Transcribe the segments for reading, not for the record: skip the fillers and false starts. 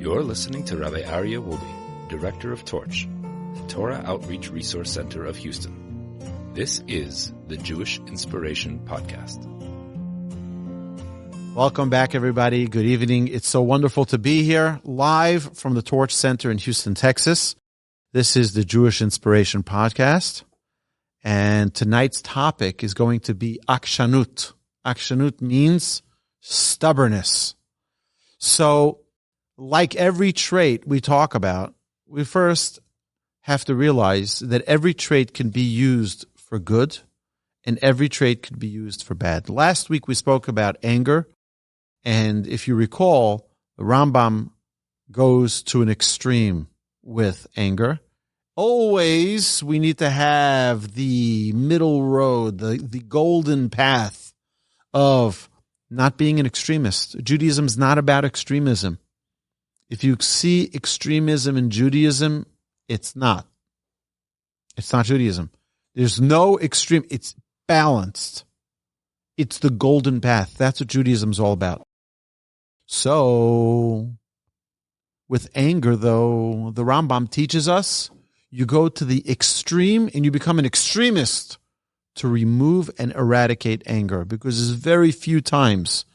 You're listening to Rabbi Aryeh Wolbe, Director of Torch, the Torah Outreach Resource Center of Houston. This is the Jewish Inspiration Podcast. Welcome back, everybody. Good evening. It's so wonderful to be here live from the Torch Center in Houston, Texas. This is the Jewish Inspiration Podcast. And tonight's topic is going to be Akshanut. Akshanut means stubbornness. So, like every trait we talk about, we first have to realize that every trait can be used for good and every trait can be used for bad. Last week we spoke about anger, and if you recall, the Rambam goes to an extreme with anger. Always we need to have the middle road, the golden path of not being an extremist. Judaism is not about extremism. If you see extremism in Judaism, it's not. It's not Judaism. There's no extreme. It's balanced. It's the golden path. That's what Judaism is all about. So, with anger, though, the Rambam teaches us, you go to the extreme and you become an extremist to remove and eradicate anger, because there's very few times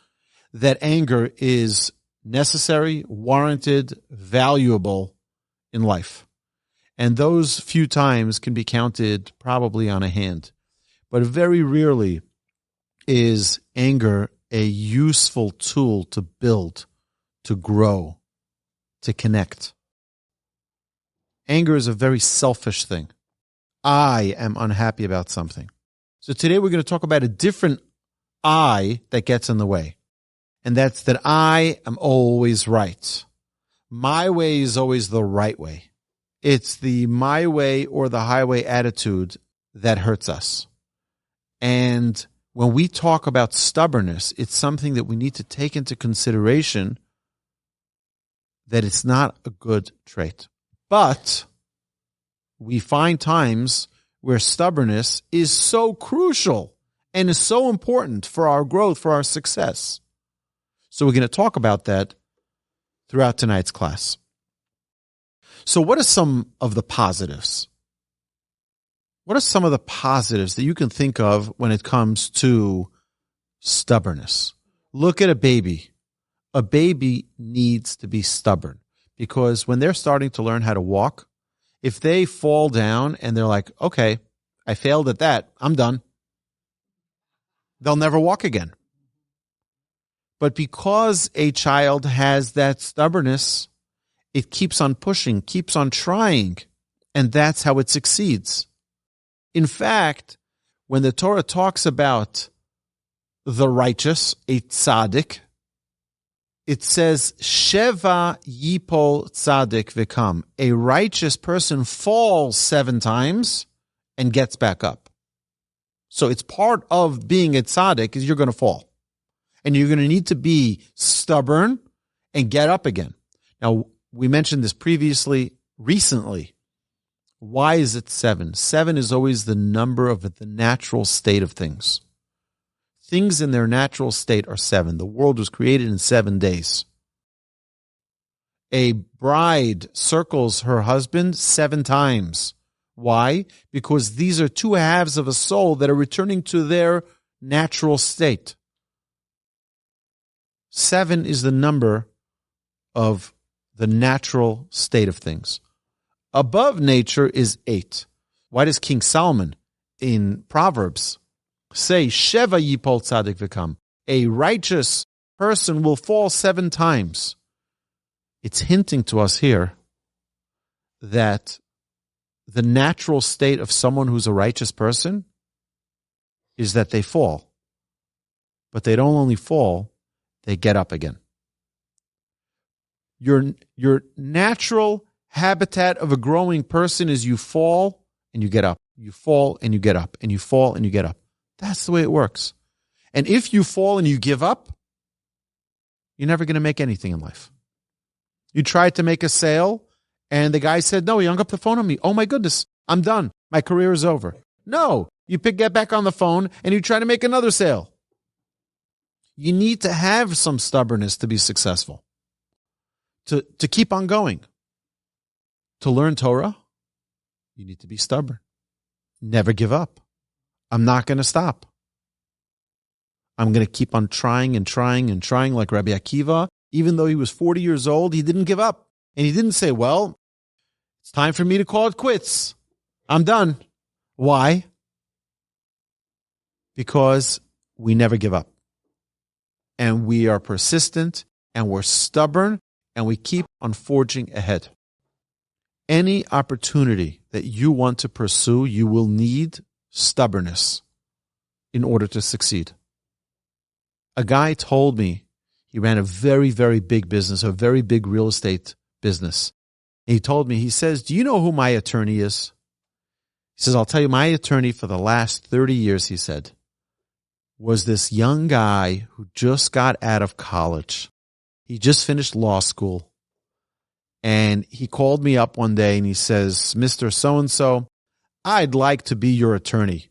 that anger is necessary, warranted, valuable in life. And those few times can be counted probably on a hand. But very rarely is anger a useful tool to build, to grow, to connect. Anger is a very selfish thing. I am unhappy about something. So today we're going to talk about a different I that gets in the way. And that's that I am always right. My way is always the right way. It's the my way or the highway attitude that hurts us. And when we talk about stubbornness, it's something that we need to take into consideration that it's not a good trait. But we find times where stubbornness is so crucial and is so important for our growth, for our success. So we're going to talk about that throughout tonight's class. So what are some of the positives? What are some of the positives that you can think of when it comes to stubbornness? Look at a baby. A baby needs to be stubborn because when they're starting to learn how to walk, if they fall down and they're like, okay, I failed at that, I'm done, they'll never walk again. But because a child has that stubbornness, it keeps on pushing, keeps on trying, and that's how it succeeds. In fact, when the Torah talks about the righteous, a tzaddik, it says, Sheva yipol tzaddik v'kam. A righteous person falls 7 times and gets back up. So it's part of being a tzaddik is you're going to fall. And you're going to need to be stubborn and get up again. Now, we mentioned this previously, recently. Why is it 7? 7 is always the number of the natural state of things. Things in their natural state are 7. The world was created in 7 days. A bride circles her husband 7 times. Why? Because these are 2 halves of a soul that are returning to their natural state. 7 is the number of the natural state of things. Above nature is 8. Why does King Solomon in Proverbs say, Sheva yipol tzaddik v'kam? A righteous person will fall 7 times. It's hinting to us here that the natural state of someone who's a righteous person is that they fall. But they don't only fall, they get up again. Your natural habitat of a growing person is you fall and you get up. You fall and you get up. And you fall and you get up. That's the way it works. And if you fall and you give up, you're never going to make anything in life. You tried to make a sale and the guy said, no, he hung up the phone on me. Oh my goodness, I'm done. My career is over. No, you get back on the phone and you try to make another sale. You need to have some stubbornness to be successful. to keep on going. To learn Torah, you need to be stubborn. Never give up. I'm not going to stop. I'm going to keep on trying and trying and trying like Rabbi Akiva. Even though he was 40 years old, he didn't give up. And he didn't say, well, it's time for me to call it quits. I'm done. Why? Because we never give up. And we are persistent and we're stubborn and we keep on forging ahead. Any opportunity that you want to pursue, you will need stubbornness in order to succeed. A guy told me he ran a very, very big business, a very big real estate business. And he told me, he says, do you know who my attorney is? He says, I'll tell you, my attorney for the last 30 years, he said, was this young guy who just got out of college. He just finished law school. And he called me up one day and he says, Mr. So-and-so, I'd like to be your attorney.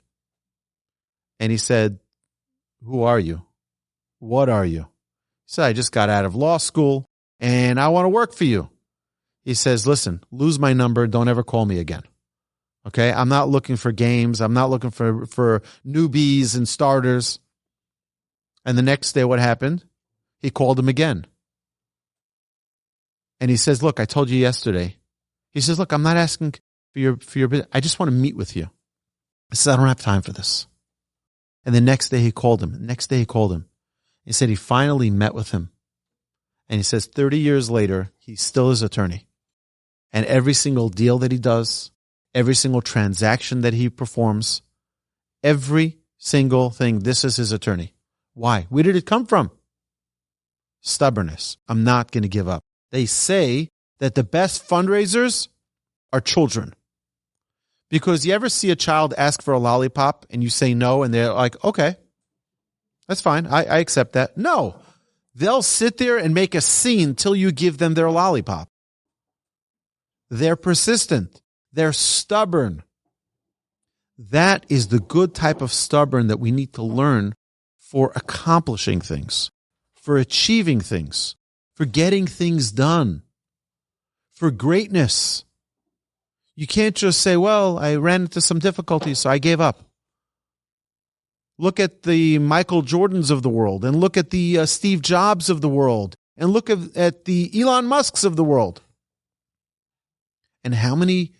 And he said, who are you? What are you? He said, I just got out of law school and I want to work for you. He says, listen, lose my number. Don't ever call me again. Okay? I'm not looking for games. I'm not looking for newbies and starters. And the next day, what happened? He called him again. And he says, look, I told you yesterday. He says, look, I'm not asking for your business. I just want to meet with you. He says, I don't have time for this. And the next day he called him. He said he finally met with him. And he says 30 years later, he's still his attorney. And every single deal that he does, every single transaction that he performs, every single thing, this is his attorney. Why? Where did it come from? Stubbornness. I'm not going to give up. They say that the best fundraisers are children. Because you ever see a child ask for a lollipop and you say no and they're like, okay, that's fine. I accept that. No, they'll sit there and make a scene till you give them their lollipop. They're persistent. They're stubborn. That is the good type of stubborn that we need to learn for accomplishing things, for achieving things, for getting things done, for greatness. You can't just say, well, I ran into some difficulties, so I gave up. Look at the Michael Jordans of the world, and look at the Steve Jobs of the world, and look at the Elon Musks of the world. And how many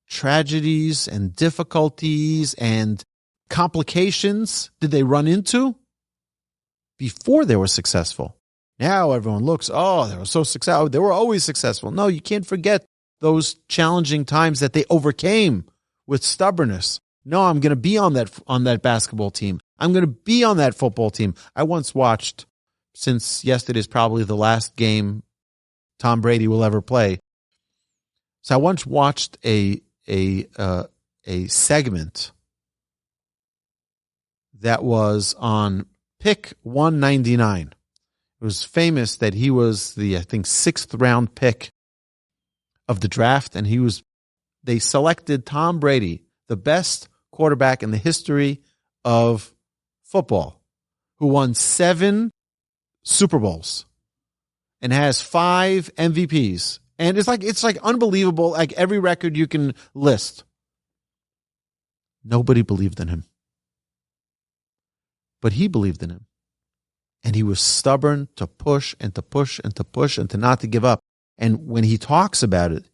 tragedies and difficulties and complications did they run into before they were successful? Now everyone looks, oh, they were so successful. They were always successful. No, you can't forget those challenging times that they overcame with stubbornness. No, I'm going to be on that basketball team. I'm going to be on that football team. I once watched, since yesterday is probably the last game Tom Brady will ever play. So I once watched a segment that was on pick 199. It was famous that he was the, I think, 6th round pick of the draft, and they selected Tom Brady, the best quarterback in the history of football, who won 7 Super Bowls and has 5 MVPs. And it's like unbelievable, like every record you can list. Nobody believed in him. But he believed in him. And he was stubborn to push and to push and to push and to not to give up. And when he talks about it,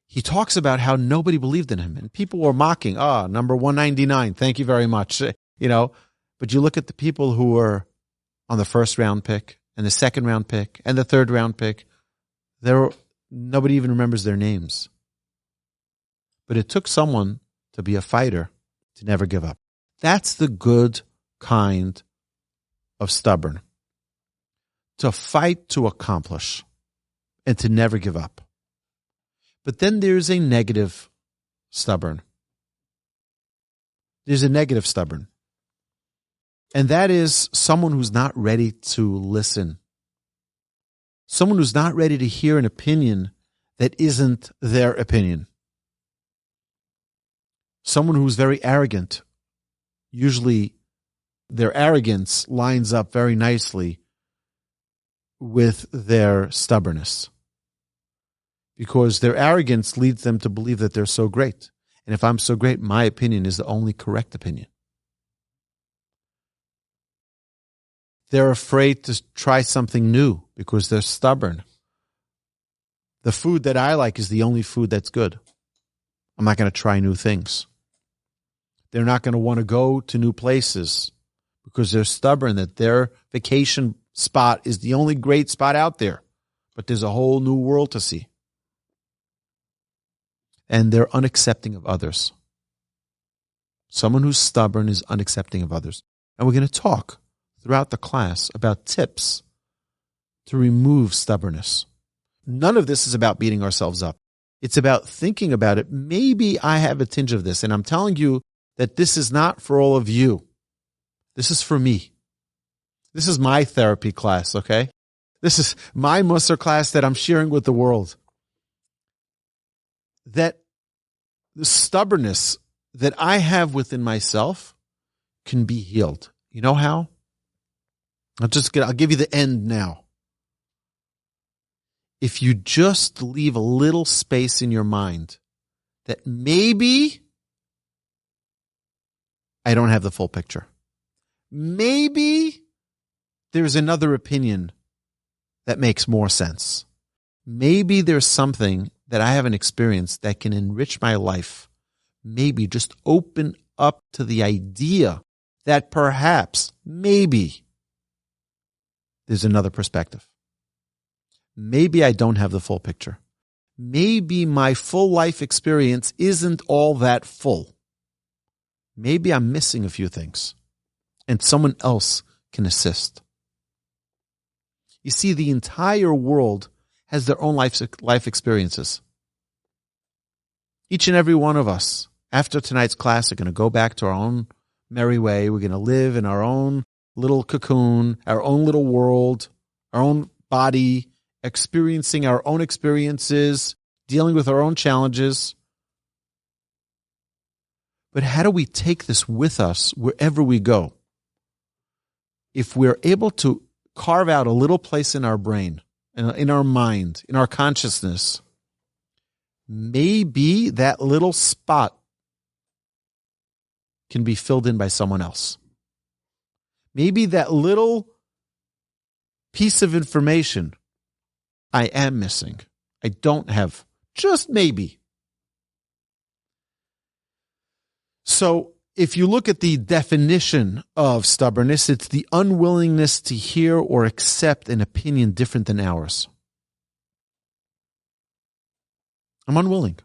he talks about how nobody believed in him. And people were mocking, number 199, thank you very much. But you look at the people who were on the 1st round pick and the 2nd round pick and the 3rd round pick, nobody even remembers their names. But it took someone to be a fighter to never give up. That's the good kind of stubborn. To fight to accomplish and to never give up. But then there's a negative stubborn. There's a negative stubborn. And that is someone who's not ready to listen. Someone who's not ready to hear an opinion that isn't their opinion. Someone who's very arrogant. Usually their arrogance lines up very nicely with their stubbornness. because their arrogance leads them to believe that they're so great. And if I'm so great, my opinion is the only correct opinion. They're afraid to try something new because they're stubborn. The food that I like is the only food that's good. I'm not going to try new things. They're not going to want to go to new places because they're stubborn that their vacation spot is the only great spot out there. But there's a whole new world to see. And they're unaccepting of others. Someone who's stubborn is unaccepting of others. And we're going to talk throughout the class about tips to remove stubbornness. None of this is about beating ourselves up. It's about thinking about it. Maybe I have a tinge of this, and I'm telling you that this is not for all of you. This is for me. This is my therapy class, okay? This is my Musar class that I'm sharing with the world. That the stubbornness that I have within myself can be healed. You know how? I'll give you the end now. If you just leave a little space in your mind that maybe I don't have the full picture. Maybe there's another opinion that makes more sense. Maybe there's something that I haven't experienced that can enrich my life. Maybe just open up to the idea that perhaps, maybe, there's another perspective. Maybe I don't have the full picture. Maybe my full life experience isn't all that full. Maybe I'm missing a few things, and someone else can assist. You see, the entire world has their own life experiences. Each and every one of us, after tonight's class, are going to go back to our own merry way. We're going to live in our own little cocoon, our own little world, our own body, experiencing our own experiences, dealing with our own challenges. But how do we take this with us wherever we go? If we're able to carve out a little place in our brain, in our mind, in our consciousness, maybe that little spot can be filled in by someone else. Maybe that little piece of information I am missing, I don't have, just maybe. So if you look at the definition of stubbornness, it's the unwillingness to hear or accept an opinion different than ours. I'm unwilling.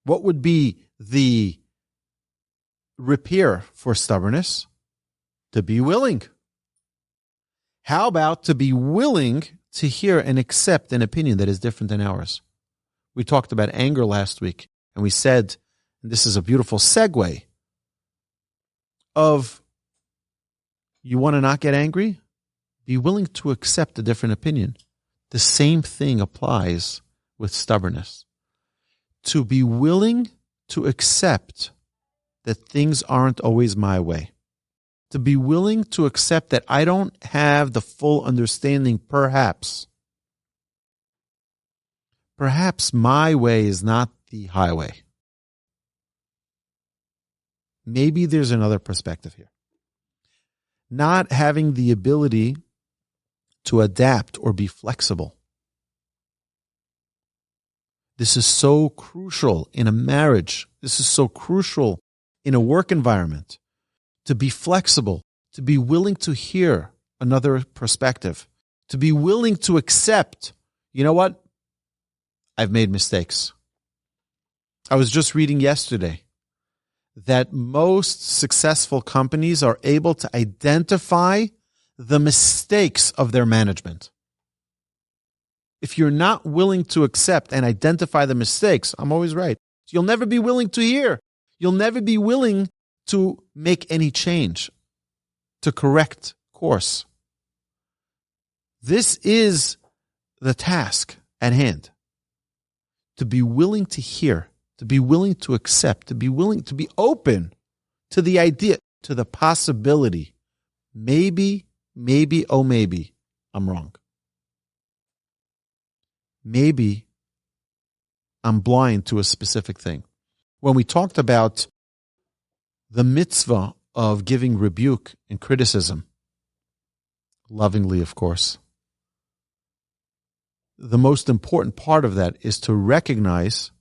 What would be the repair for stubbornness? To be willing. How about to be willing to hear and accept an opinion that is different than ours? We talked about anger last week, and we said, and this is a beautiful segue, of you want to not get angry? Be willing to accept a different opinion. The same thing applies with stubbornness. To be willing to accept that things aren't always my way. To be willing to accept that I don't have the full understanding, perhaps. Perhaps my way is not the highway. Maybe there's another perspective here. Not having the ability to adapt or be flexible. This is so crucial in a marriage. This is so crucial in a work environment. To be flexible, to be willing to hear another perspective, to be willing to accept, you know what? I've made mistakes. I was just reading yesterday that most successful companies are able to identify the mistakes of their management. If you're not willing to accept and identify the mistakes, I'm always right. You'll never be willing to hear. You'll never be willing to make any change, to correct course. This is the task at hand. To be willing to hear, to be willing to accept, to be willing to be open to the idea, to the possibility. Maybe, oh maybe, I'm wrong. maybe I'm blind to a specific thing. When we talked about the mitzvah of giving rebuke and criticism, lovingly, of course, the most important part of that is to recognize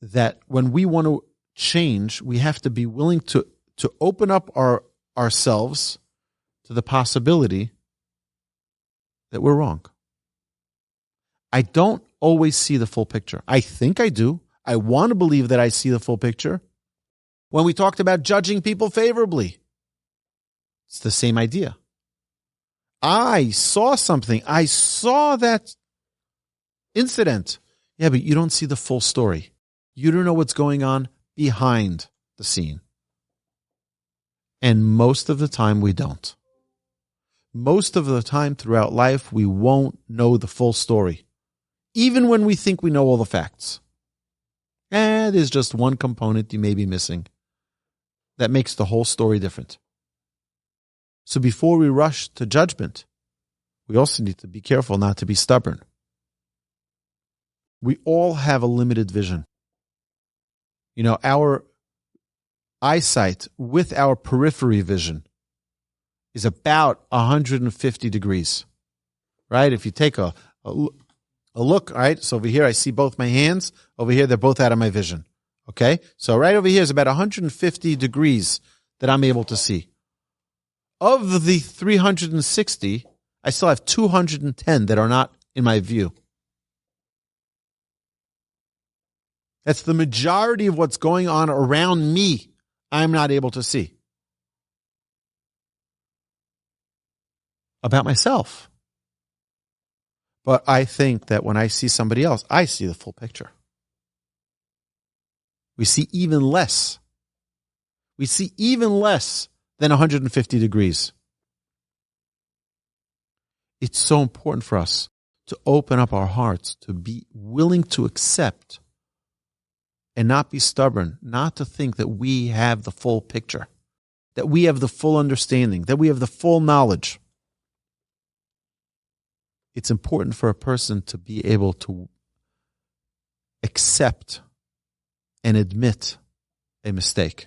that when we want to change, we have to be willing to open up ourselves to the possibility that we're wrong. I don't always see the full picture. I think I do. I want to believe that I see the full picture. When we talked about judging people favorably, it's the same idea. I saw something. I saw that incident. Yeah, but you don't see the full story. You don't know what's going on behind the scene. And most of the time we don't. Most of the time throughout life, we won't know the full story. Even when we think we know all the facts. And there's just one component you may be missing that makes the whole story different. So before we rush to judgment, we also need to be careful not to be stubborn. We all have a limited vision. You know, our eyesight with our periphery vision is about 150 degrees, right? If you take a look, right? So over here, I see both my hands. Over here, they're both out of my vision. Okay? So right over here is about 150 degrees that I'm able to see. Of the 360, I still have 210 that are not in my view. That's the majority of what's going on around me I'm not able to see. About myself. But I think that when I see somebody else, I see the full picture. We see even less. We see even less than 150 degrees. It's so important for us to open up our hearts, to be willing to accept and not be stubborn, not to think that we have the full picture, that we have the full understanding, that we have the full knowledge. It's important for a person to be able to accept and admit a mistake.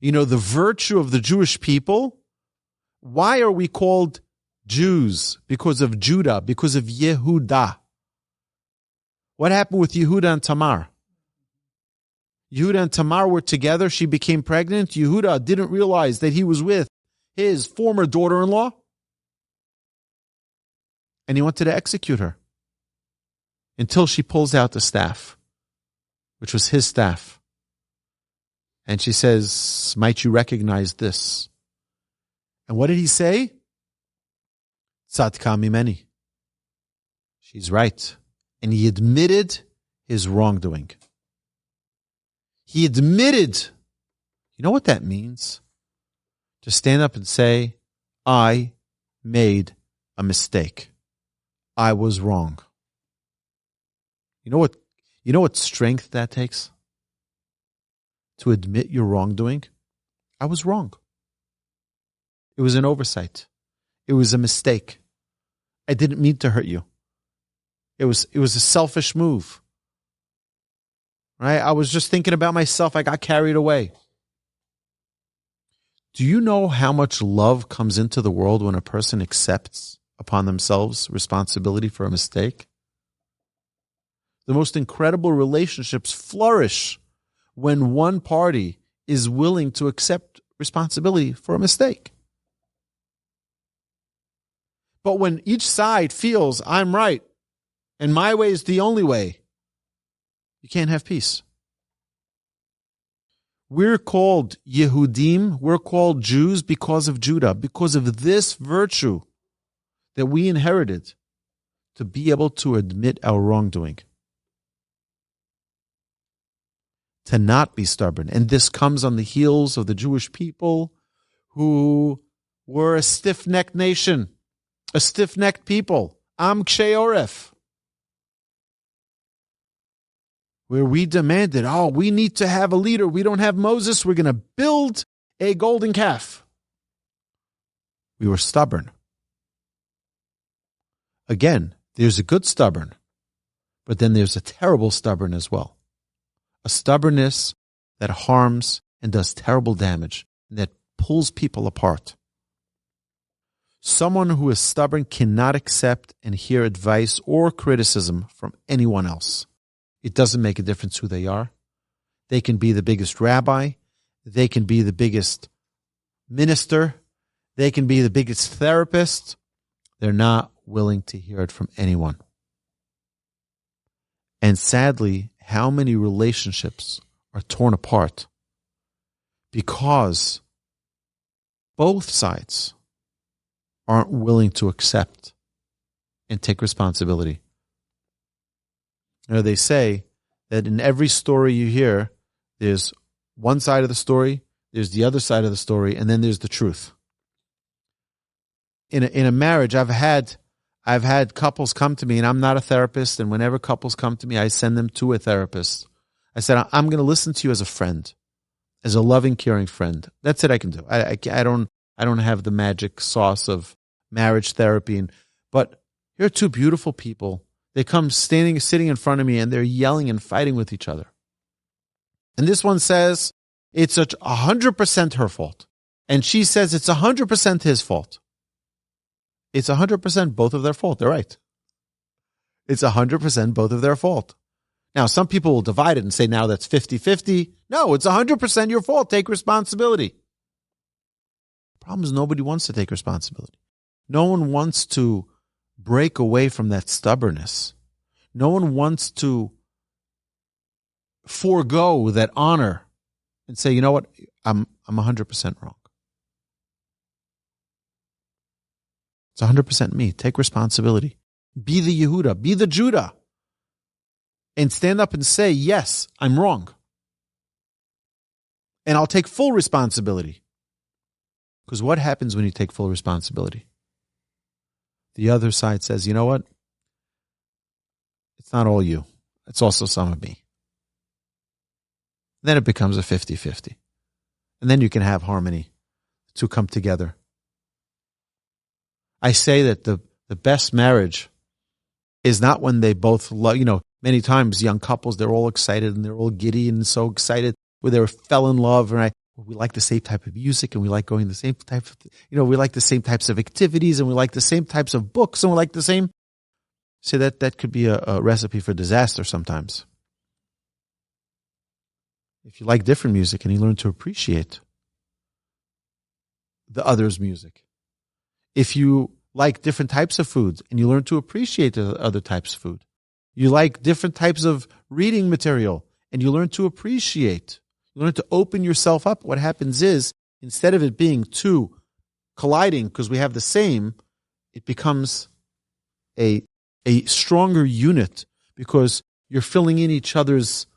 You know, the virtue of the Jewish people, why are we called Jews? Because of Judah, because of Yehudah. What happened with Yehudah and Tamar? Yehudah and Tamar were together. She became pregnant. Yehudah didn't realize that he was with his former daughter-in-law. And he wanted to execute her until she pulls out the staff, which was his staff. And she says, might you recognize this? And what did he say? Tzadka mimeni. She's right. And he admitted his wrongdoing. He admitted. You know what that means? To stand up and say, I made a mistake. I was wrong. You know what strength that takes? To admit your wrongdoing. I was wrong. It was an oversight. It was a mistake. I didn't mean to hurt you. It was a selfish move. Right? I was just thinking about myself. I got carried away. Do you know how much love comes into the world when a person accepts upon themselves responsibility for a mistake? The most incredible relationships flourish when one party is willing to accept responsibility for a mistake. But when each side feels I'm right and my way is the only way, you can't have peace. We're called Yehudim, we're called Jews because of Judah, because of this virtue that we inherited to be able to admit our wrongdoing. To not be stubborn. And this comes on the heels of the Jewish people who were a stiff-necked nation, a stiff-necked people. Am Kshei Oref. Where we demanded, we need to have a leader. We don't have Moses. We're going to build a golden calf. We were stubborn. Again, there's a good stubborn, but then there's a terrible stubborn as well. A stubbornness that harms and does terrible damage, and that pulls people apart. Someone who is stubborn cannot accept and hear advice or criticism from anyone else. It doesn't make a difference who they are. They can be the biggest rabbi. They can be the biggest minister. They can be the biggest therapist. They're not willing to hear it from anyone. And sadly, how many relationships are torn apart because both sides aren't willing to accept and take responsibility. You know, they say that in every story you hear, there's one side of the story, there's the other side of the story, and then there's the truth. In a marriage, I've had couples come to me, and I'm not a therapist, and whenever couples come to me, I send them to a therapist. I said, I'm going to listen to you as a friend, as a loving, caring friend. That's it I can do. I don't have the magic sauce of marriage therapy. But here are two beautiful people. They come sitting in front of me, and they're yelling and fighting with each other. And this one says it's 100% her fault. And she says it's 100% his fault. It's 100% both of their fault. They're right. It's 100% both of their fault. Now, some people will divide it and say now that's 50-50. No, it's 100% your fault. Take responsibility. The problem is nobody wants to take responsibility. No one wants to break away from that stubbornness. No one wants to forego that honor and say, you know what, I'm 100% wrong. It's 100% me. Take responsibility. Be the Yehuda. Be the Judah. And stand up and say, yes, I'm wrong. And I'll take full responsibility. Because what happens when you take full responsibility? The other side says, you know what? It's not all you. It's also some of me. Then it becomes a 50-50. And then you can have harmony to come together. I say that the best marriage is not when they both love, many times young couples, they're all excited and they're all giddy and so excited where they fell in love. And we like the same type of music and we like going the same type of, we like the same types of activities and we like the same types of books and we like the same. See, that could be a recipe for disaster sometimes. If you like different music and you learn to appreciate the other's music. If you like different types of foods and you learn to appreciate the other types of food. You like different types of reading material and you learn to appreciate. You learn to open yourself up. What happens is, instead of it being two colliding because we have the same, it becomes a stronger unit because you're filling in each other's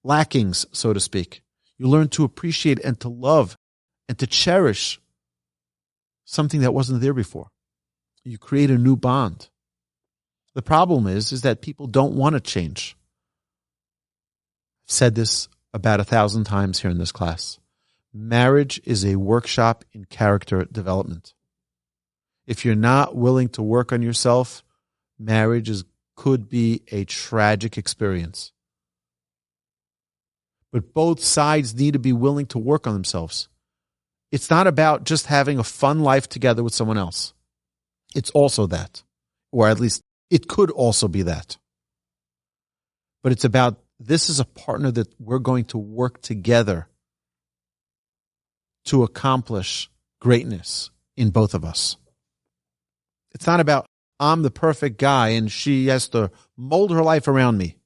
lackings, so to speak. You learn to appreciate and to love and to cherish something that wasn't there before. You create a new bond. The problem is that people don't want to change. I've said this about 1,000 times here in this class. Marriage is a workshop in character development. If you're not willing to work on yourself, marriage could be a tragic experience. But both sides need to be willing to work on themselves. It's not about just having a fun life together with someone else. It's also that, or at least it could also be that. But it's about, this is a partner that we're going to work together to accomplish greatness in both of us. It's not about, I'm the perfect guy and she has to mold her life around me.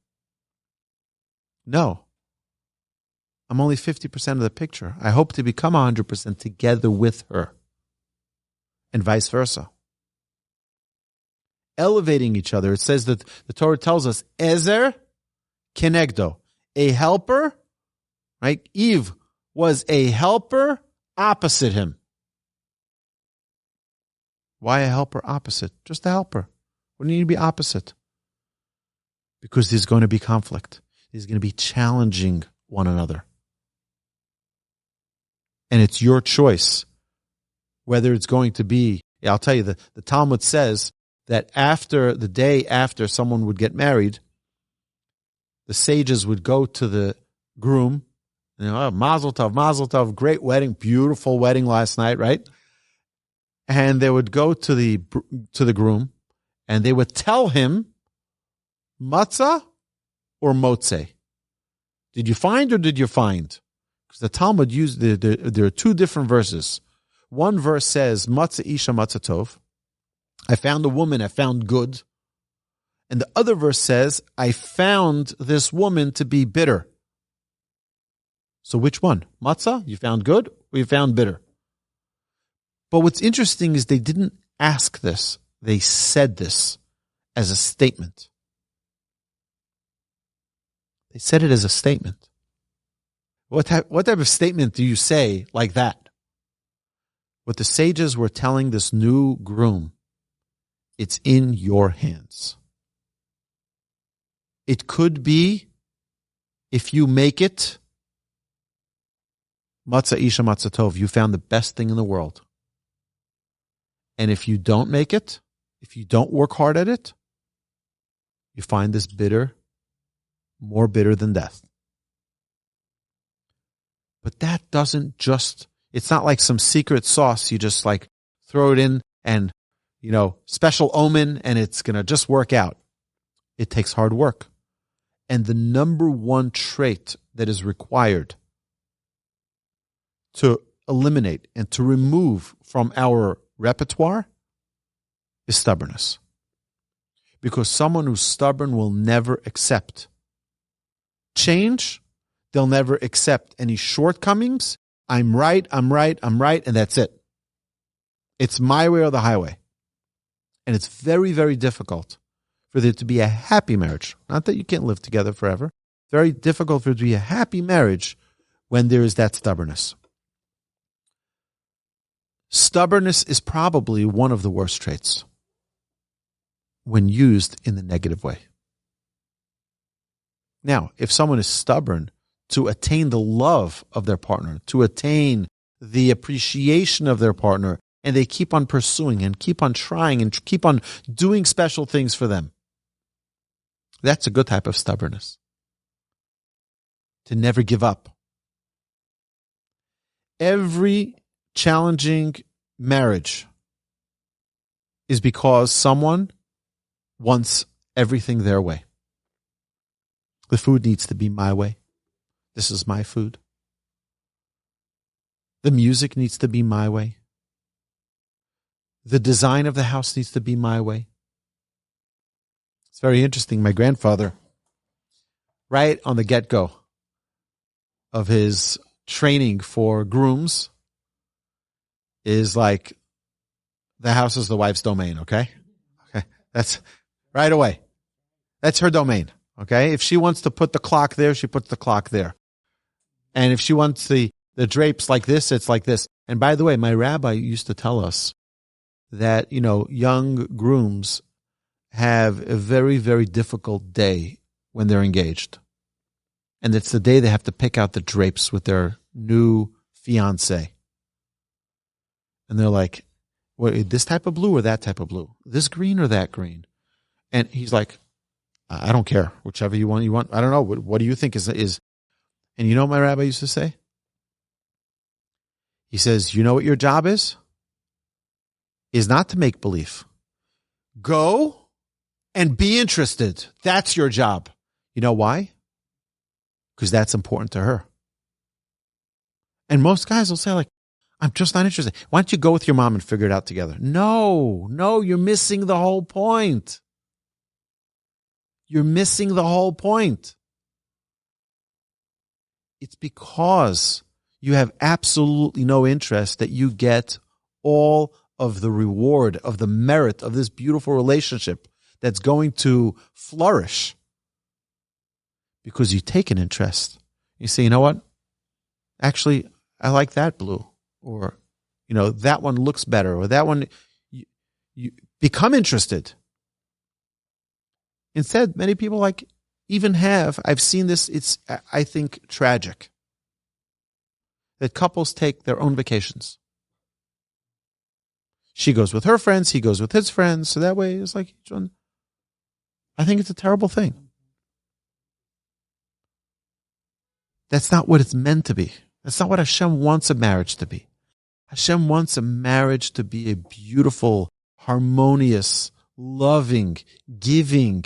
No. I'm only 50% of the picture. I hope to become 100% together with her. And vice versa. Elevating each other. It says that the Torah tells us, Ezer kenegdo, a helper, right? Eve was a helper opposite him. Why a helper opposite? Just a helper. What do you need to be opposite? Because there's going to be conflict. There's going to be challenging one another. And it's your choice whether it's going to be, I'll tell you, the Talmud says that after the day after someone would get married, the sages would go to the groom, mazel tov, great wedding, beautiful wedding last night, right? And they would go to the groom, and they would tell him, matzah or motze? Did you find or did you find? Because the Talmud there are two different verses. One verse says, matzah isha matzah tov. I found a woman, I found good. And the other verse says, I found this woman to be bitter. So which one? Matzah, you found good, or you found bitter? But what's interesting is they didn't ask this. They said this as a statement. They said it as a statement. What type of statement do you say like that? What the sages were telling this new groom, it's in your hands. It could be, if you make it, matzah isha matzah tov, you found the best thing in the world. And if you don't make it, if you don't work hard at it, you find this bitter, more bitter than death. But that doesn't just, it's not like some secret sauce you just like throw it in and, special omen and it's going to just work out. It takes hard work. And the number one trait that is required to eliminate and to remove from our repertoire is stubbornness. Because someone who's stubborn will never accept change. They'll never accept any shortcomings. I'm right, and that's it. It's my way or the highway. And it's very, very difficult for there to be a happy marriage. Not that you can't live together forever. Very difficult for it to be a happy marriage when there is that stubbornness. Stubbornness is probably one of the worst traits when used in the negative way. Now, if someone is stubborn to attain the love of their partner, to attain the appreciation of their partner, and they keep on pursuing and keep on trying and keep on doing special things for them, that's a good type of stubbornness. To never give up. Every challenging marriage is because someone wants everything their way. The food needs to be my way. This is my food. The music needs to be my way. The design of the house needs to be my way. It's very interesting. My grandfather, right on the get-go of his training for grooms, is like, the house is the wife's domain, okay? Okay, that's right away. That's her domain, okay? If she wants to put the clock there, she puts the clock there. And if she wants the drapes like this, it's like this. And by the way, my rabbi used to tell us that, young grooms have a very, very difficult day when they're engaged. And it's the day they have to pick out the drapes with their new fiance. And they're like, what, this type of blue or that type of blue? This green or that green? And he's like, I don't care. Whichever you want. I don't know. What do you think is? And you know what my rabbi used to say? He says, you know what your job is? Is not to make believe. Go and be interested. That's your job. You know why? Because that's important to her. And most guys will say, like, I'm just not interested. Why don't you go with your mom and figure it out together? No, you're missing the whole point. You're missing the whole point. It's because you have absolutely no interest that you get all of the reward, of the merit of this beautiful relationship that's going to flourish. Because you take an interest. You say, you know what? Actually, I like that blue. Or, that one looks better. Or that one, you become interested. Instead, many people I've seen this, it's, I think, tragic. That couples take their own vacations. She goes with her friends, he goes with his friends. So that way it's like each one. I think it's a terrible thing. That's not what it's meant to be. That's not what Hashem wants a marriage to be. Hashem wants a marriage to be a beautiful, harmonious, loving, giving,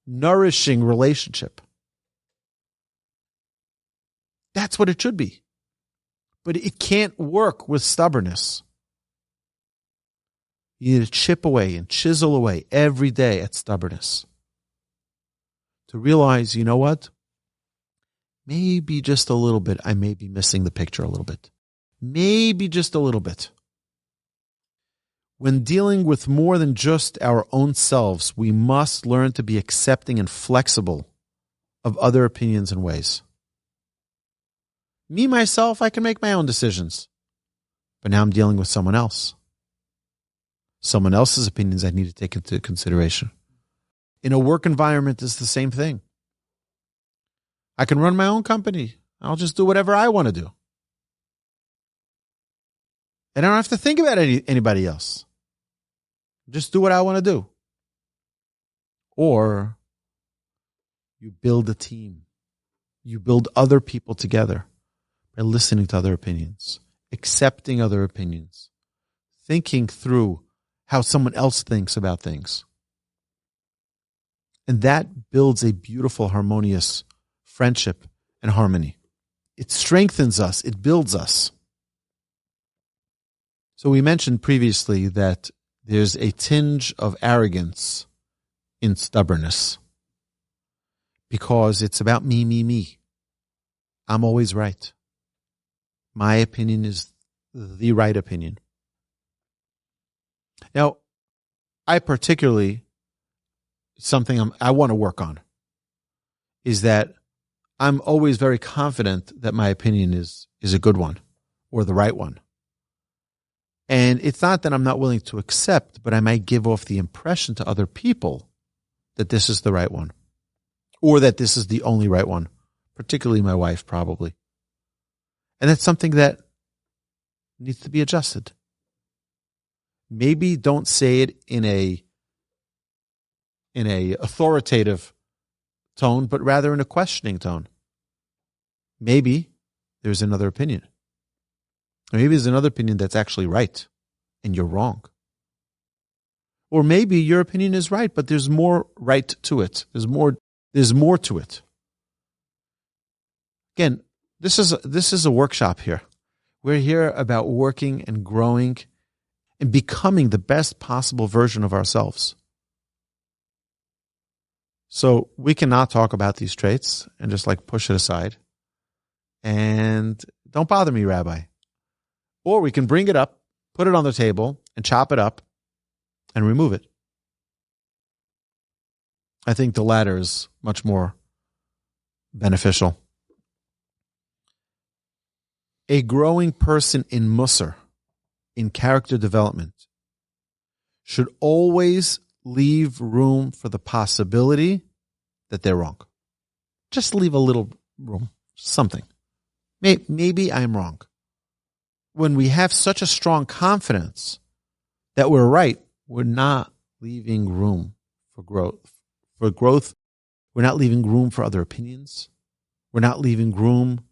nourishing relationship. That's what it should be. But it can't work with stubbornness. You need to chip away and chisel away every day at stubbornness. To realize, you know what? Maybe just a little bit, I may be missing the picture a little bit. Maybe just a little bit. When dealing with more than just our own selves, we must learn to be accepting and flexible of other opinions and ways. Me, myself, I can make my own decisions. But now I'm dealing with someone else. Someone else's opinions I need to take into consideration. In a work environment, it's the same thing. I can run my own company. I'll just do whatever I want to do. And I don't have to think about anybody else. Just do what I want to do. Or you build a team. You build other people together by listening to other opinions, accepting other opinions, thinking through how someone else thinks about things. And that builds a beautiful, harmonious friendship and harmony. It strengthens us. It builds us. So we mentioned previously that there's a tinge of arrogance in stubbornness because it's about me, me, me. I'm always right. My opinion is the right opinion. Now, I particularly, something I want to work on is that I'm always very confident that my opinion is a good one or the right one. And it's not that I'm not willing to accept, but I might give off the impression to other people that this is the right one or that this is the only right one, particularly my wife, probably. And that's something that needs to be adjusted. Maybe don't say it in a authoritative tone, but rather in a questioning tone. Maybe there's another opinion. Or maybe there's another opinion that's actually right and you're wrong. Or maybe your opinion is right, but there's more right to it. There's more to it. Again, this is a workshop here. We're here about working and growing and becoming the best possible version of ourselves. So we cannot talk about these traits and just like push it aside. And don't bother me, Rabbi. Or we can bring it up, put it on the table, and chop it up and remove it. I think the latter is much more beneficial. A growing person in Musar, in character development, should always leave room for the possibility that they're wrong. Just leave a little room, something. Maybe I'm wrong. When we have such a strong confidence that we're right, we're not leaving room for growth. We're not leaving room for other opinions. We're not leaving room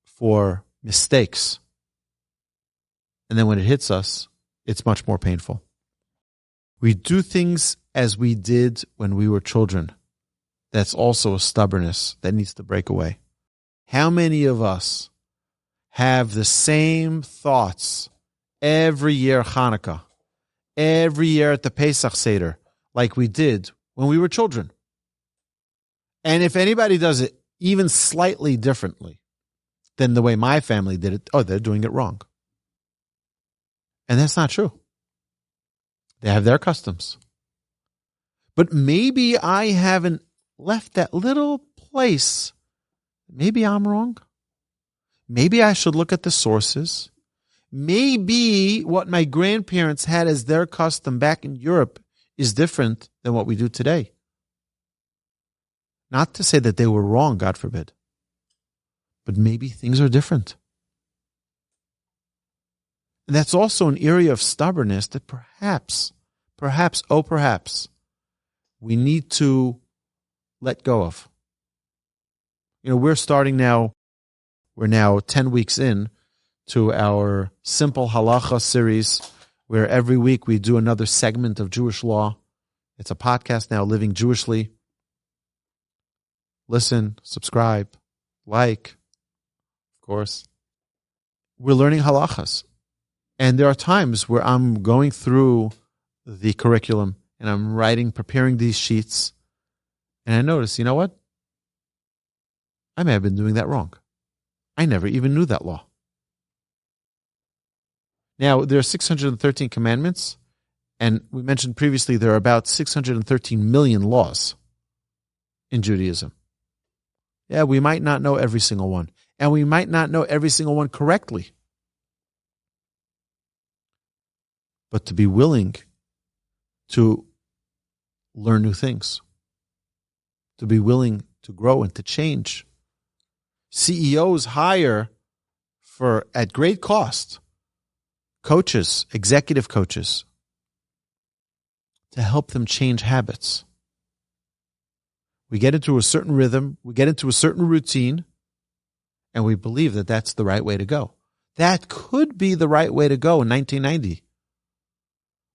for mistakes. And then when it hits us, it's much more painful. We do things as we did when we were children. That's also a stubbornness that needs to break away. How many of us have the same thoughts every year Hanukkah, every year at the Pesach Seder, like we did when we were children? And if anybody does it even slightly differently than the way my family did it, they're doing it wrong. And that's not true. They have their customs. But maybe I haven't left that little place. Maybe I'm wrong. Maybe I should look at the sources. Maybe what my grandparents had as their custom back in Europe is different than what we do today. Not to say that they were wrong, God forbid. But maybe things are different. And that's also an area of stubbornness that perhaps, we need to let go of. We're starting now, we're now 10 weeks in to our Simple Halacha series, where every week we do another segment of Jewish law. It's a podcast now, Living Jewishly. Listen, subscribe, like, of course. We're learning halachas. And there are times where I'm going through the curriculum and I'm preparing these sheets, and I notice, you know what? I may have been doing that wrong. I never even knew that law. Now, there are 613 commandments, and we mentioned previously there are about 613 million laws in Judaism. Yeah, we might not know every single one, and we might not know every single one correctly. But to be willing to learn new things, to be willing to grow and to change. CEOs hire at great cost coaches, executive coaches, to help them change habits. We get into a certain rhythm, we get into a certain routine, and we believe that that's the right way to go. That could be the right way to go in 1990,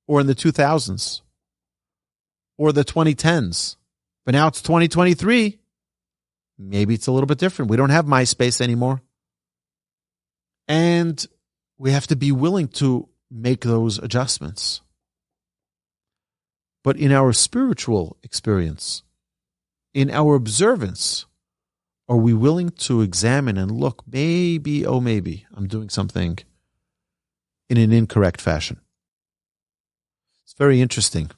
or in the 2000s, or the 2010s. But now it's 2023. Maybe it's a little bit different. We don't have MySpace anymore. And we have to be willing to make those adjustments. But in our spiritual experience, in our observance, are we willing to examine and look, maybe I'm doing something in an incorrect fashion? It's very interesting.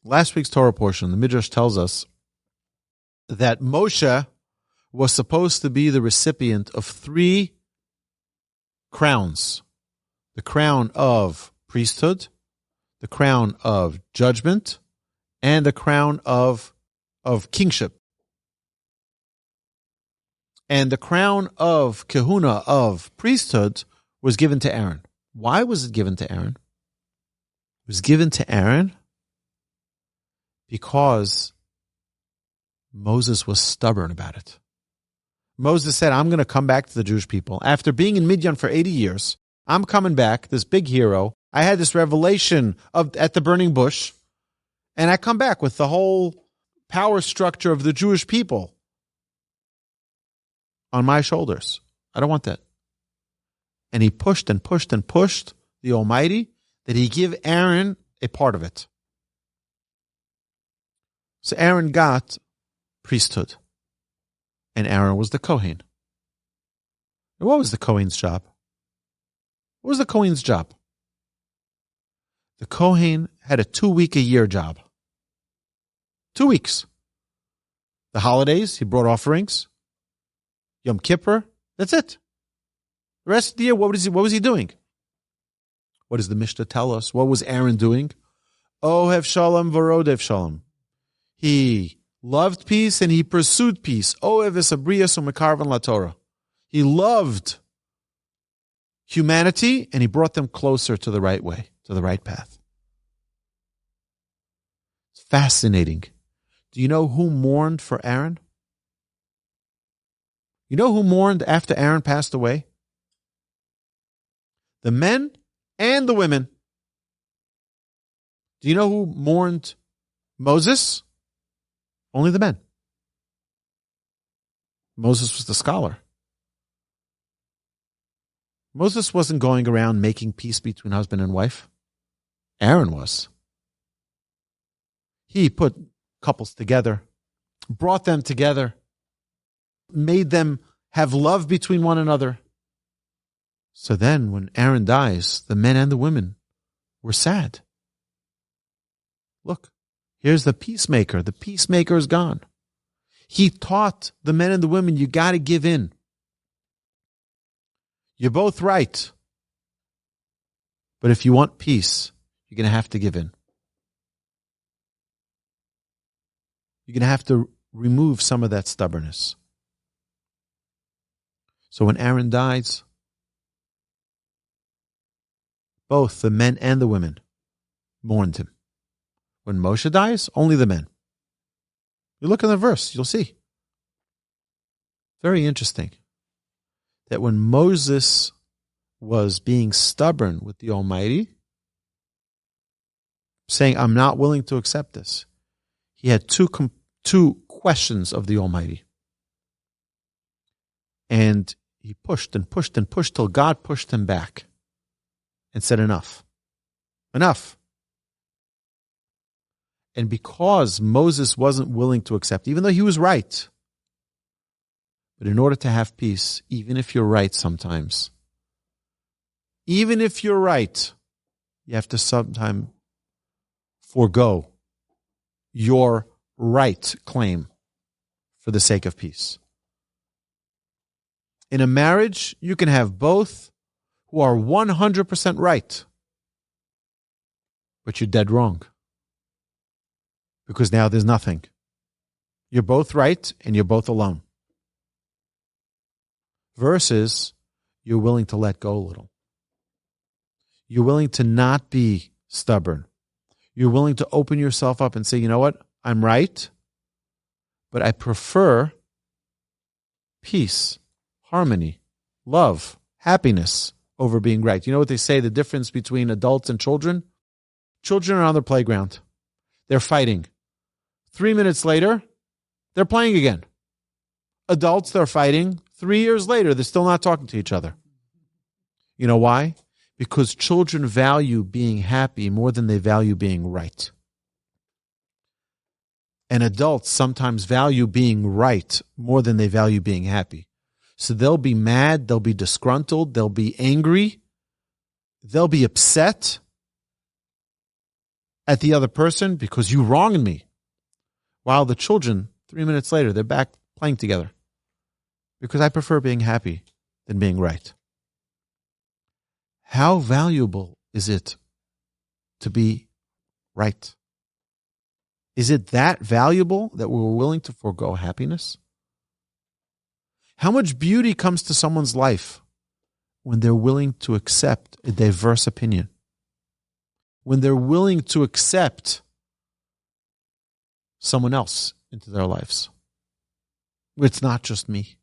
Last week's Torah portion, the Midrash tells us that Moshe was supposed to be the recipient of 3 crowns. The crown of priesthood, the crown of judgment, and the crown of kingship. And the crown of kahuna, of priesthood, was given to Aaron. Why was it given to Aaron? It was given to Aaron because Moses was stubborn about it. Moses said, I'm going to come back to the Jewish people. After being in Midian for 80 years, I'm coming back, this big hero. I had this revelation at the burning bush, and I come back with the whole power structure of the Jewish people on my shoulders. I don't want that. And he pushed and pushed and pushed the Almighty that he give Aaron a part of it. So Aaron got priesthood, and Aaron was the Kohen. And what was the Kohen's job? What was the Kohen's job? The Kohen had a 2-week-a-year job. 2 weeks. The holidays, he brought offerings. Yom Kippur, that's it. The rest of the year, what was he doing? What does the Mishnah tell us? What was Aaron doing? Ohev shalom v'rodev shalom. He loved peace and he pursued peace. Ohev esabriyas u'mekarvan laTorah. He loved humanity and he brought them closer to the right way, to the right path. It's fascinating. Do you know who mourned for Aaron? You know who mourned after Aaron passed away? The men and the women. Do you know who mourned Moses? Only the men. Moses was the scholar. Moses wasn't going around making peace between husband and wife. Aaron was. He put couples together, brought them together, made them have love between one another. So then when Aaron dies, the men and the women were sad. Look, here's the peacemaker. The peacemaker is gone. He taught the men and the women, you got to give in. You're both right. But if you want peace, you're going to have to give in. You're going to have to remove some of that stubbornness. So when Aaron dies, Both the men and the women mourned him. When Moshe dies, only the men. You look in the verse, you'll see. Very interesting that when Moses was being stubborn with the Almighty, saying, I'm not willing to accept this, he had two questions of the Almighty. And he pushed and pushed and pushed till God pushed him back and said, enough. Enough. And because Moses wasn't willing to accept, even though he was right, but in order to have peace, even if you're right sometimes, even if you're right, you have to sometimes forego your right claim for the sake of peace. In a marriage, you can have both who are 100% right, but you're dead wrong. Because now there's nothing. You're both right and you're both alone. Versus, you're willing to let go a little. You're willing to not be stubborn. You're willing to open yourself up and say, you know what? I'm right, but I prefer peace, harmony, love, happiness over being right. You know what they say, the difference between adults and children? Children are on the playground. They're fighting. 3 minutes later, they're playing again. Adults, they're fighting. 3 years later, they're still not talking to each other. You know why? Because children value being happy more than they value being right. And adults sometimes value being right more than they value being happy. So they'll be mad, they'll be disgruntled, they'll be angry, they'll be upset at the other person because you wronged me. While the children, 3 minutes later, they're back playing together. Because I prefer being happy than being right. How valuable is it to be right? Is it that valuable that we're willing to forego happiness? How much beauty comes to someone's life when they're willing to accept a diverse opinion? When they're willing to accept someone else into their lives. It's not just me.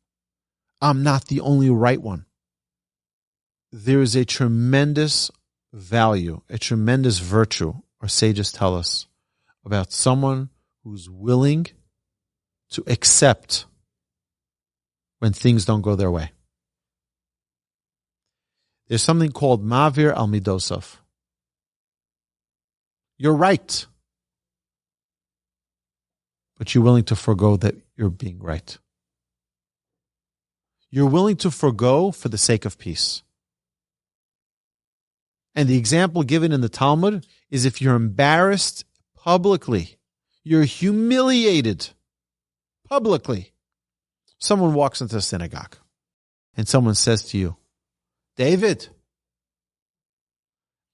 I'm not the only right one. There is a tremendous value, a tremendous virtue, our sages tell us, about someone who's willing to accept when things don't go their way. There's something called Mavir al Midosov. You're right, but you're willing to forego that you're being right. You're willing to forego for the sake of peace. And the example given in the Talmud is if you're embarrassed publicly, you're humiliated publicly. Someone walks into a synagogue and someone says to you, David,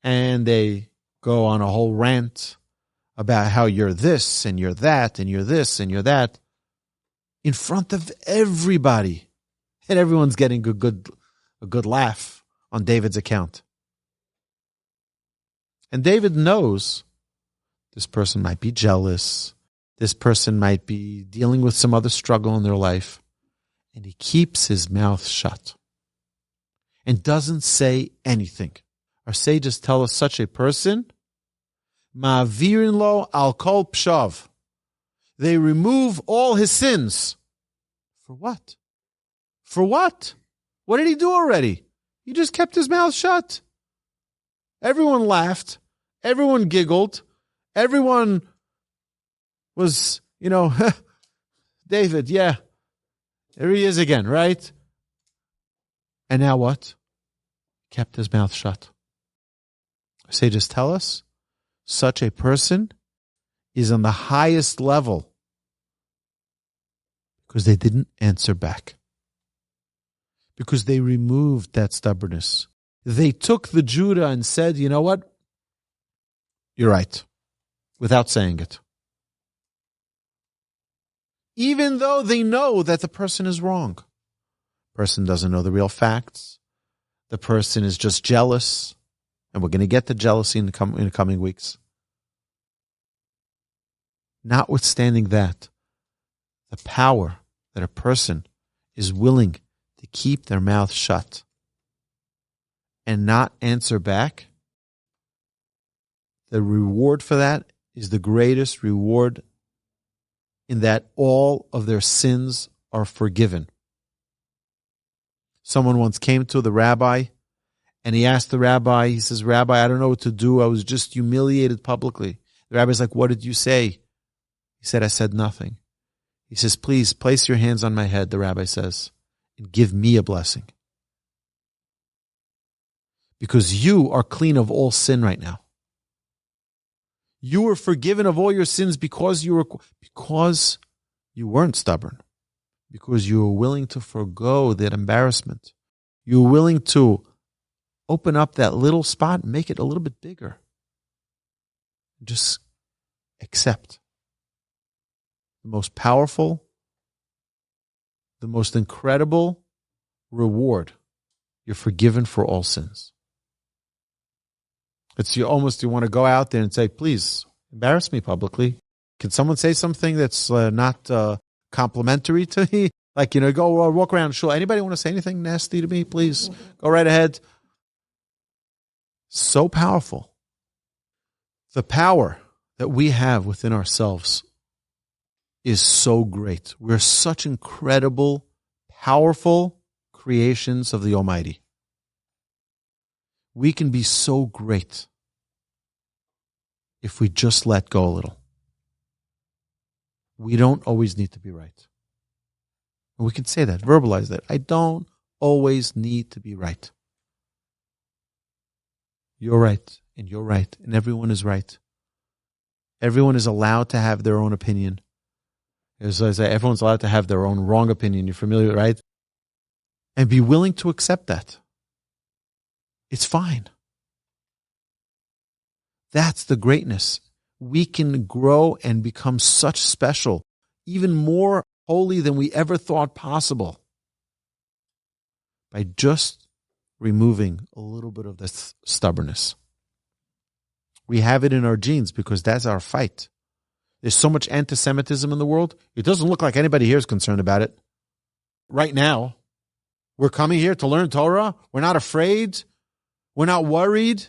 and they go on a whole rant about how you're this and you're that and you're this and you're that in front of everybody. And everyone's getting a good laugh on David's account. And David knows this person might be jealous. This person might be dealing with some other struggle in their life. And he keeps his mouth shut and doesn't say anything. Our sages tell us such a person, ma'avirin lo al kol pshav. They remove all his sins. For what? For what? What did he do already? He just kept his mouth shut. Everyone laughed. Everyone giggled. Everyone was, David, yeah. There he is again, right? And now what? Kept his mouth shut. Sages tell us, such a person is on the highest level because they didn't answer back. Because they removed that stubbornness. They took the Judah and said, you know what? You're right. Without saying it. Even though they know that the person is wrong. The person doesn't know the real facts. The person is just jealous. And we're going to get to jealousy in the coming weeks. Notwithstanding that, the power that a person is willing to keep their mouth shut and not answer back, the reward for that is the greatest reward, in that all of their sins are forgiven. Someone once came to the rabbi and he asked the rabbi, he says, "Rabbi, I don't know what to do. I was just humiliated publicly." The rabbi's like, "What did you say?" He said, "I said nothing." He says, "Please place your hands on my head," the rabbi says, "and give me a blessing. Because you are clean of all sin right now. You were forgiven of all your sins because you weren't stubborn, because you were willing to forgo that embarrassment. You were willing to open up that little spot and make it a little bit bigger. Just accept. The most powerful, the most incredible reward. You're forgiven for all sins. You want to go out there and say, "Please, embarrass me publicly. Can someone say something that's not complimentary to me? Like, go walk around. Sure. Anybody want to say anything nasty to me? Please go right ahead." So powerful. The power that we have within ourselves is so great. We're such incredible, powerful creations of the Almighty. We can be so great if we just let go a little. We don't always need to be right. And we can say that, verbalize that. I don't always need to be right. You're right, and you're right, and everyone is right. Everyone is allowed to have their own opinion. As I say, everyone's allowed to have their own wrong opinion. You're familiar, right? And be willing to accept that. It's fine. That's the greatness. We can grow and become such special, even more holy than we ever thought possible, by just removing a little bit of this stubbornness. We have it in our genes because that's our fight. There's so much anti-Semitism in the world. It doesn't look like anybody here is concerned about it. Right now, we're coming here to learn Torah. We're not afraid. We're not worried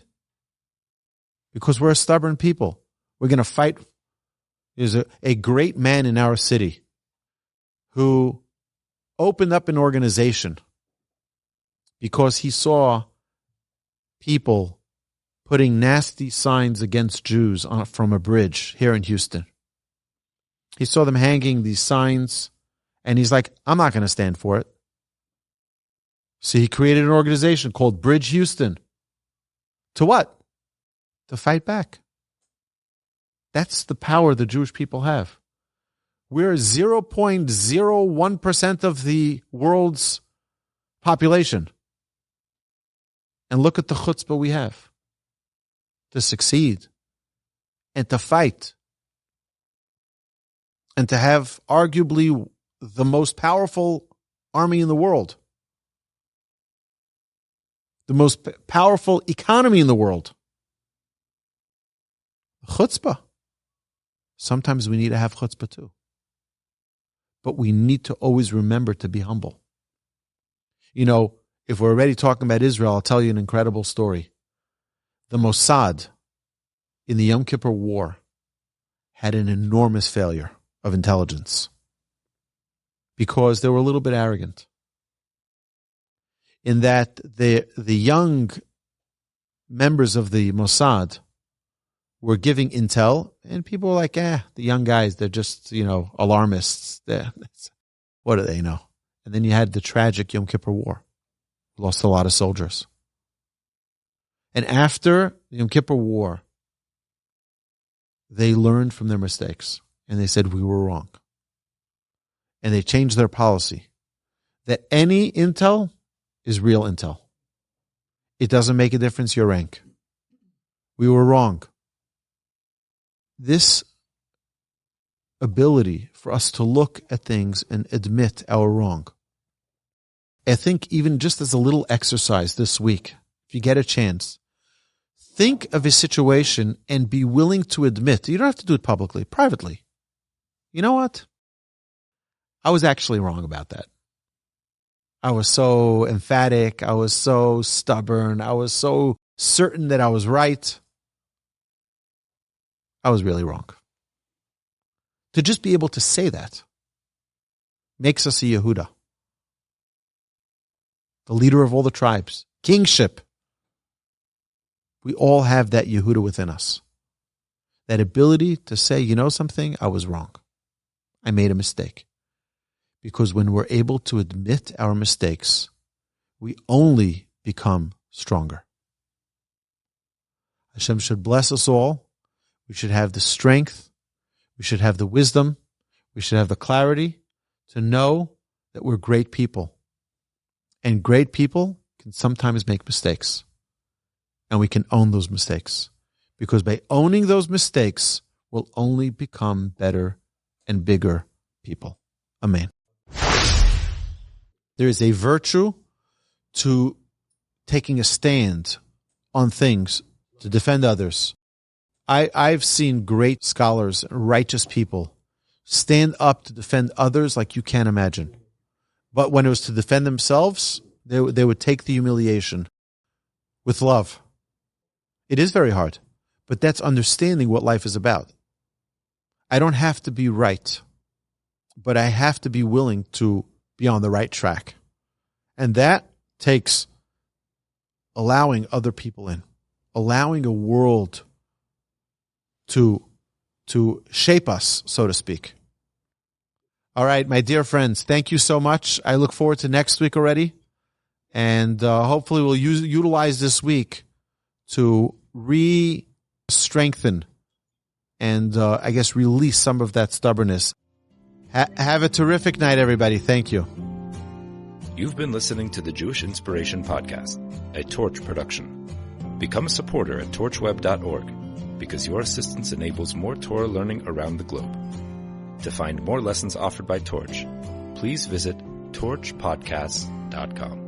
because we're a stubborn people. We're going to fight. There's a great man in our city who opened up an organization because he saw people putting nasty signs against Jews from a bridge here in Houston. He saw them hanging these signs, and he's like, "I'm not going to stand for it." So he created an organization called Bridge Houston. To what? To fight back. That's the power the Jewish people have. We're 0.01% of the world's population. And look at the chutzpah we have to succeed and to fight and to have arguably the most powerful army in the world, the most powerful economy in the world. Chutzpah. Sometimes we need to have chutzpah too. But we need to always remember to be humble. If we're already talking about Israel, I'll tell you an incredible story. The Mossad in the Yom Kippur War had an enormous failure of intelligence because they were a little bit arrogant. In that the young members of the Mossad were giving intel, and people were like, the young guys, they're just, alarmists. What do they know? And then you had the tragic Yom Kippur War. Lost a lot of soldiers. And after the Yom Kippur War, they learned from their mistakes, and they said, we were wrong. And they changed their policy that any intel is real intel. It doesn't make a difference your rank. We were wrong. This ability for us to look at things and admit our wrong. I think even just as a little exercise this week, if you get a chance, think of a situation and be willing to admit, you don't have to do it publicly, privately. You know what? I was actually wrong about that. I was so emphatic. I was so stubborn. I was so certain that I was right. I was really wrong. To just be able to say that makes us a Yehuda, the leader of all the tribes, kingship. We all have that Yehuda within us, that ability to say, you know something, I was wrong. I made a mistake. Because when we're able to admit our mistakes, we only become stronger. Hashem should bless us all. We should have the strength. We should have the wisdom. We should have the clarity to know that we're great people. And great people can sometimes make mistakes. And we can own those mistakes. Because by owning those mistakes, we'll only become better and bigger people. Amen. There is a virtue to taking a stand on things to defend others. I've seen great scholars, righteous people, stand up to defend others like you can't imagine. But when it was to defend themselves, they would take the humiliation with love. It is very hard, but that's understanding what life is about. I don't have to be right, but I have to be willing to be on the right track. And that takes allowing other people in, allowing a world to shape us, so to speak. All right, my dear friends, thank you so much. I look forward to next week already. And hopefully we'll utilize this week to re-strengthen and, release some of that stubbornness. Have a terrific night, everybody. Thank you. You've been listening to the Jewish Inspiration Podcast, a Torch production. Become a supporter at torchweb.org because your assistance enables more Torah learning around the globe. To find more lessons offered by Torch, please visit torchpodcasts.com.